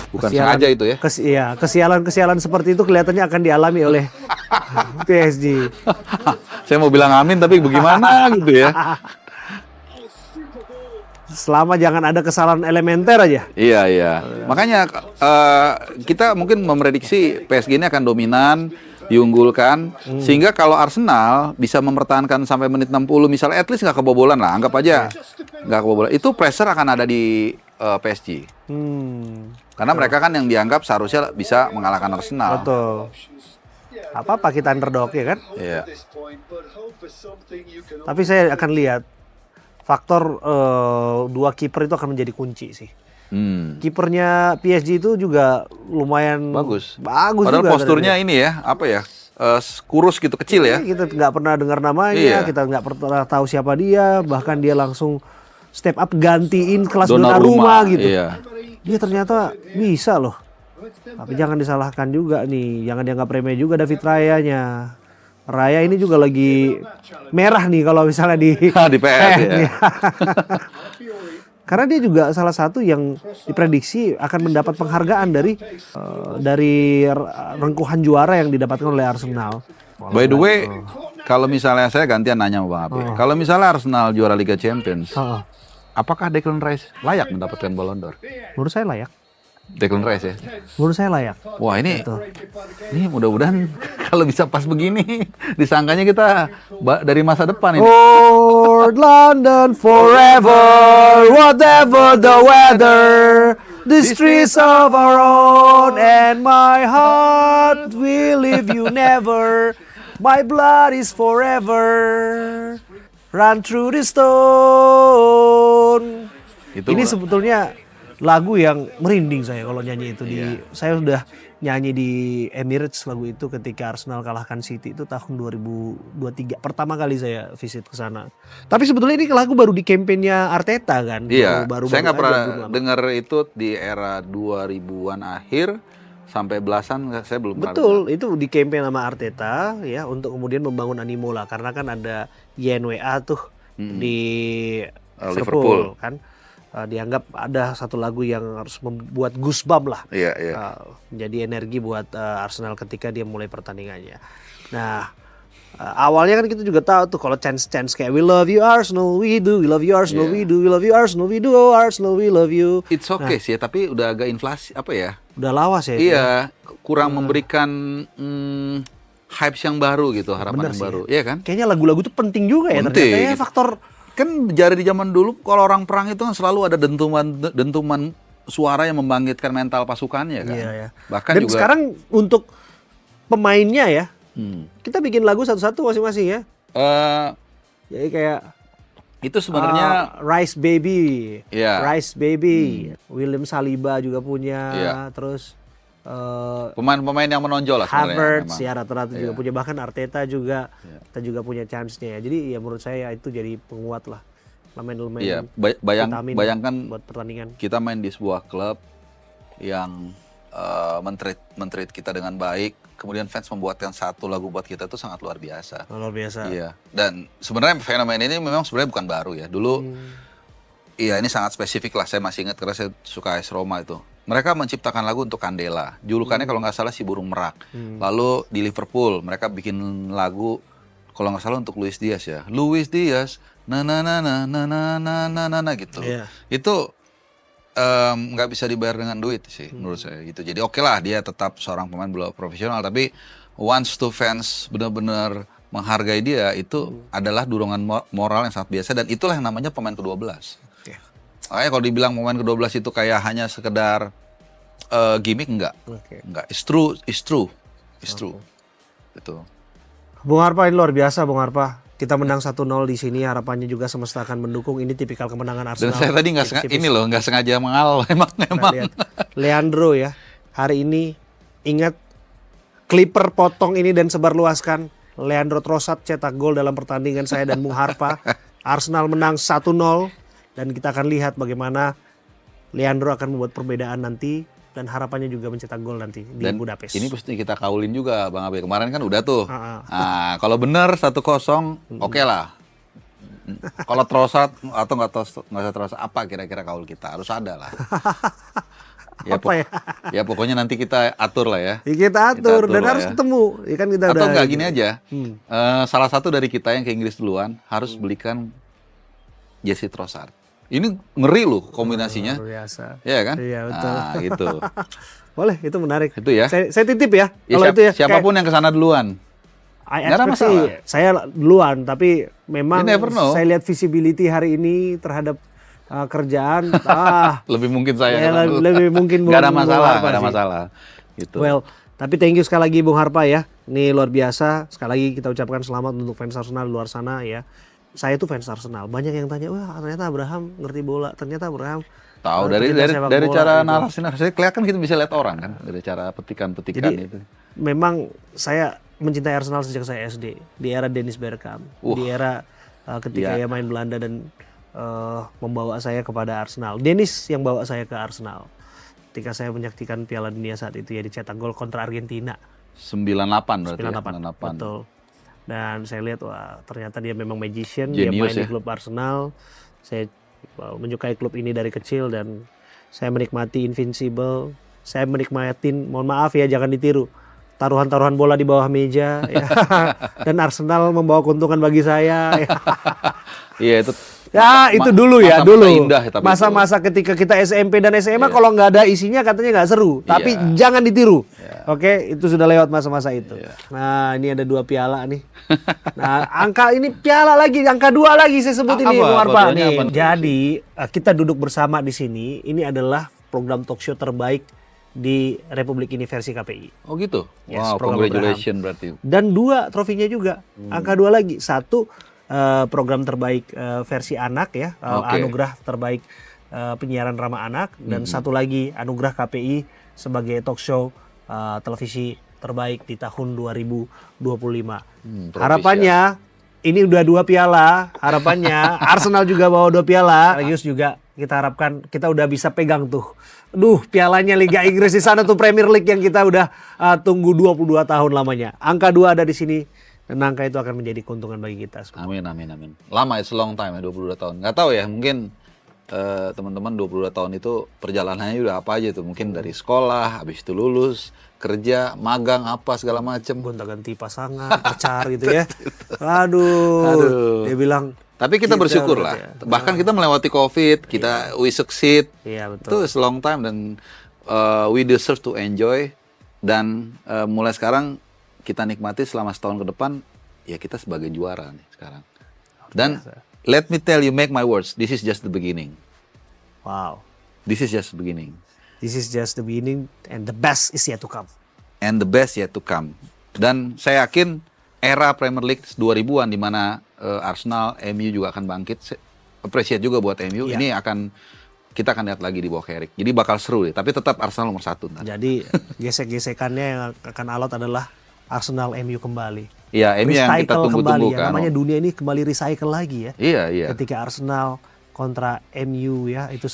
Bukan sengaja itu ya. Kesialan-kesialan seperti itu kelihatannya akan dialami oleh PSG. Saya mau bilang amin tapi bagaimana gitu ya. Selama jangan ada kesalahan elementer aja. Iya, iya. Makanya kita mungkin memprediksi PSG ini akan dominan, diunggulkan, sehingga kalau Arsenal bisa mempertahankan sampai menit 60, misalnya at least nggak kebobolan lah, anggap aja nggak kebobolan. Itu pressure akan ada di PSG. Karena mereka kan yang dianggap seharusnya bisa mengalahkan Arsenal. Betul. Apa kita underdog ya kan? Iya. Tapi saya akan lihat faktor dua kiper itu akan menjadi kunci sih. Kipernya PSG itu juga lumayan bagus Padahal juga posturnya ini ya, apa ya, kurus gitu, kecil ya. Kita nggak pernah dengar namanya, kita nggak pernah tahu siapa dia, bahkan dia langsung step up gantiin kelas Donnarumma gitu. Iya. Dia ternyata bisa loh. Tapi jangan disalahkan juga nih, jangan dianggap remeh juga David Raya-nya. Raya ini juga lagi merah nih kalau misalnya di PS ya. Karena dia juga salah satu yang diprediksi akan mendapat penghargaan dari rengkuhan juara yang didapatkan oleh Arsenal. By the way, kalau misalnya saya gantian nanya sama Bang Abe, kalau misalnya Arsenal juara Liga Champions, apakah Declan Rice layak mendapatkan Ballon d'Or? Menurut saya layak. Declan Rice ya? Menurut saya layak. Wah ini mudah-mudahan kalau bisa pas begini, disangkanya kita dari masa depan ini. Lord London forever, whatever the weather, the streets of our own, and my heart will leave you never. My blood is forever, run through the stone. Ini sebetulnya lagu yang merinding saya kalau nyanyi itu saya sudah nyanyi di Emirates lagu itu ketika Arsenal kalahkan City itu tahun 2023. Pertama kali saya visit ke sana. Tapi sebetulnya ini lagu baru di kampanye Arteta kan. Iya. Baru saya nggak pernah dengar itu di era 2000-an akhir sampai belasan, saya belum pernah. Betul, itu di kampanye sama Arteta ya untuk kemudian membangun animo lah, karena kan ada YNWA tuh di Liverpool kan. Dianggap ada satu lagu yang harus membuat goosebump lah, menjadi energi buat Arsenal ketika dia mulai pertandingannya. Nah, awalnya kan kita juga tahu tuh kalau chance kayak we love you Arsenal, we do, we love you Arsenal, we do, we love you Arsenal, we do, oh Arsenal, we love you. It's okay sih, tapi udah agak inflasi apa ya? Udah lawas ya. Iya, kurang memberikan hype yang baru gitu, harapan yang baru, iya kan? Kayaknya lagu-lagu tuh penting juga ya, ternyata ya faktor. Kan dari zaman dulu kalau orang perang itu kan selalu ada dentuman suara yang membangkitkan mental pasukannya kan. Iya, ya. Bahkan dan juga sekarang untuk pemainnya ya, kita bikin lagu satu-satu masing-masing ya. Jadi kayak itu sebenarnya Rice Baby, Rice Baby, William Saliba juga punya, terus pemain-pemain yang menonjol lah sebenarnya. Havertz ya rata-rata juga punya, bahkan Arteta juga kita juga punya chance-nya ya. Jadi ya menurut saya itu jadi penguat lah, elemen-elemen. Iya, bayangkan buat pertandingan. Kita main di sebuah klub yang men-treat kita dengan baik, kemudian fans membuatkan satu lagu buat kita itu sangat luar biasa. Luar biasa. Iya. Dan sebenarnya fenomena ini memang sebenarnya bukan baru ya. Dulu iya ini sangat spesifik lah, saya masih ingat karena saya suka AS Roma itu. Mereka menciptakan lagu untuk Candela. Julukannya kalau nggak salah si burung merak. Lalu di Liverpool mereka bikin lagu kalau nggak salah untuk Luis Diaz ya. Luis Diaz, na na na na na na na na gitu. Itu nggak bisa dibayar dengan duit sih menurut saya gitu. Jadi oke lah dia tetap seorang pemain bola profesional, tapi once to fans benar-benar menghargai dia itu adalah dorongan moral yang sangat biasa, dan itulah yang namanya pemain ke-12. Makanya kalau dibilang pemain ke-12 itu kayak hanya sekedar gimmick, enggak. Enggak. It's true. Gitu. Bung Harpa ini luar biasa, Bung Harpa. Kita menang 1-0 di sini, harapannya juga semesta akan mendukung. Ini tipikal kemenangan Arsenal. Dan saya tadi nggak sengaja mengal emang. Leandro ya. Hari ini ingat Clipper potong ini dan sebarluaskan. Leandro Trossard cetak gol dalam pertandingan saya dan Bung Harpa. Arsenal menang 1-0. Dan kita akan lihat bagaimana Leandro akan membuat perbedaan nanti, dan harapannya juga mencetak gol nanti di Budapest. Ini pasti kita kaulin juga Bang Abe. Kemarin kan udah tuh. Nah, kalau benar 1-0 oke lah. Kalau Trossard atau nggak usah Trossard, apa kira-kira kaul kita? Harus ada lah. Apa ya? Ya pokoknya nanti kita atur lah ya. Ya, kita atur dan lah harus ya. ketemu. Ya kan kita Atau udah enggak gini aja. Hmm. Salah satu dari kita yang ke Inggris duluan harus belikan Jesse Trossard. Ini ngeri loh kombinasinya. Luar biasa. Iya kan? Iya, betul. Nah, gitu. Boleh, itu menarik. Itu ya. Saya titip ya. Ya, Kalau itu ya. siapapun yang kesana duluan. I Nggak ada expect sih, masalah. saya duluan, tapi memang You never know. saya lihat visibility hari ini terhadap kerjaan, Lebih mungkin saya ya, kesana dulu. lebih mungkin Nggak ada Bung masalah, Harpa nggak ada sih. masalah. Gitu. Well, tapi thank you sekali lagi Bung Harpa ya. Ini luar biasa. Sekali lagi kita ucapkan selamat untuk fans Arsenal di luar sana ya. Saya tuh fans Arsenal. Banyak yang tanya, wah ternyata Abraham ngerti bola. Ternyata Abraham Tahu dari sepak bola cara gitu. narasi kelihatan kita bisa lihat orang kan dari cara petikan-petikan Jadi itu. memang saya mencintai Arsenal sejak saya SD. Di era Dennis Bergkamp. Di era ketika Iya. ia main Belanda dan membawa saya kepada Arsenal. Dennis yang bawa saya ke Arsenal. Ketika saya menyaksikan Piala Dunia saat itu ya dicetak gol kontra Argentina. 98 berarti 98. ya. 98. Betul. Dan saya lihat wah ternyata dia memang magician, Genius dia main ya. di klub Arsenal. Saya menyukai klub ini dari kecil dan saya menikmati Invincible. Saya menikmatin, mohon maaf ya jangan ditiru, taruhan-taruhan bola di bawah meja ya. Dan Arsenal membawa keuntungan bagi saya ya. Iya itu. Ya itu dulu ya, masa-masa dulu. indah ya, tapi Masa-masa ketika kita SMP dan SMA kalau nggak ada isinya katanya nggak seru. Tapi Iya. jangan ditiru. Oke, itu sudah lewat masa-masa itu. Nah, ini ada 2 piala nih. Nah, angka ini piala lagi, angka 2 lagi saya sebut ini, Bung Harpa duanya nih. apa? Jadi, kita duduk bersama di sini. Ini adalah program talk show terbaik di Republik ini versi KPI. Oh gitu. Yes, Wow, program congratulations berarti. Dan 2 trofinya juga. Angka 2 lagi. 1 program terbaik versi anak ya, Oke. anugerah terbaik penyiaran ramah anak dan 1 lagi anugerah KPI sebagai talk show televisi terbaik di tahun 2025. Harapannya ini udah 2 piala, harapannya Arsenal juga bawa 2 piala. Sekaligus juga kita harapkan kita udah bisa pegang tuh. Pialanya Liga Inggris di sana tuh Premier League yang kita udah tunggu 22 tahun lamanya. Angka 2 ada di sini. Dan angka itu akan menjadi keuntungan bagi kita semua. Amin, amin, amin. Lama, it's a long time ya, 22 tahun. Nggak tahu ya, mungkin teman-teman 22 tahun itu perjalanannya udah apa aja tuh. Mungkin dari sekolah, habis itu lulus, kerja, magang, apa segala macem. Gonta-ganti pasangan, pacar gitu ya. Aduh. Dia bilang, Tapi kita bersyukur udah lah. ya. Bahkan kita melewati COVID, kita we succeed. iya Itu betul. it's a long time dan we deserve to enjoy. Dan mulai sekarang kita nikmati selama setahun ke depan, ya kita sebagai juara nih sekarang. Dan let me tell you, make my words, this is just the beginning. Wow. This is just the beginning. This is just the beginning and the best is yet to come. And the best yet to come. Dan saya yakin era Premier League 2000-an di mana Arsenal, MU juga akan bangkit. Appreciate juga buat MU. Iya. Ini kita akan lihat lagi di bawah Carrick. Jadi bakal seru deh. Tapi tetap Arsenal nomor 1 ntar. Jadi gesek-gesekannya yang akan alot adalah Arsenal MU kembali. Iya, MU yang kita Recycle tunggu-tunggu kembali ya. kan. Namanya dunia ini kembali recycle lagi ya. Iya, iya. Ketika Arsenal kontra MU ya, itu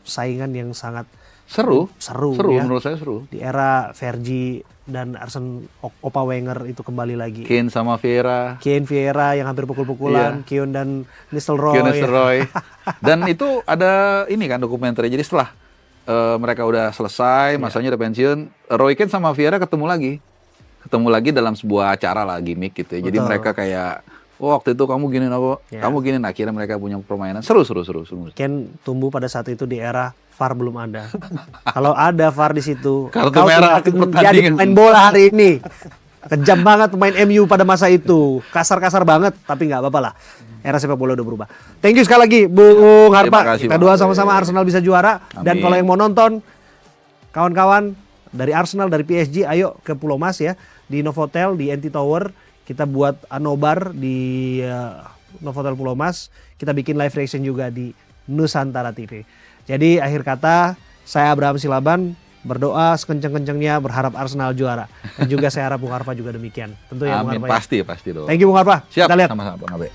saingan yang sangat Seru. seru ya. Menurut saya seru. Di era Fergie dan Arsene Opa Wenger itu kembali lagi. Kane sama Vieira. Kane Vieira yang hampir pukul-pukulan, Keown dan Nistelrooy. Keown Nistelrooy. Dan itu ada ini kan dokumenter. Jadi setelah mereka udah selesai, masanya udah pensiun, Roy Keane sama Vieira ketemu lagi dalam sebuah acara lah, gimmick gitu ya. Jadi Betul. mereka kayak, oh, waktu itu kamu gini aku, Ya. kamu gini. Akhirnya mereka punya permainan seru. Ken tumbuh pada saat itu di era VAR belum ada. Kalau ada VAR di situ, Kartu kau merah tidak pertandingan. jadi pemain bola hari ini. Kejam banget pemain MU pada masa itu. Kasar-kasar banget, tapi nggak apa-apa lah. Era sepak bola udah berubah. Thank you sekali lagi, Bung Harpa. kasih, Kita Bang. doa sama-sama Arsenal bisa juara. Dan Amin. kalau yang mau nonton, kawan-kawan dari Arsenal, dari PSG, ayo ke Pulau Mas ya. Di Novotel, di NT Tower. Kita buat nobar di Novotel Pulau Mas. Kita bikin live reaction juga di Nusantara TV. Jadi akhir kata, saya Abraham Silaban berdoa sekenceng-kencengnya berharap Arsenal juara. Dan juga saya harap Bung Harpa juga demikian. Tentu ya Bung Amin, Harpa ya. pasti dong. Thank you Bung Harpa. Siap, Kita lihat. sama-sama Bang Abe.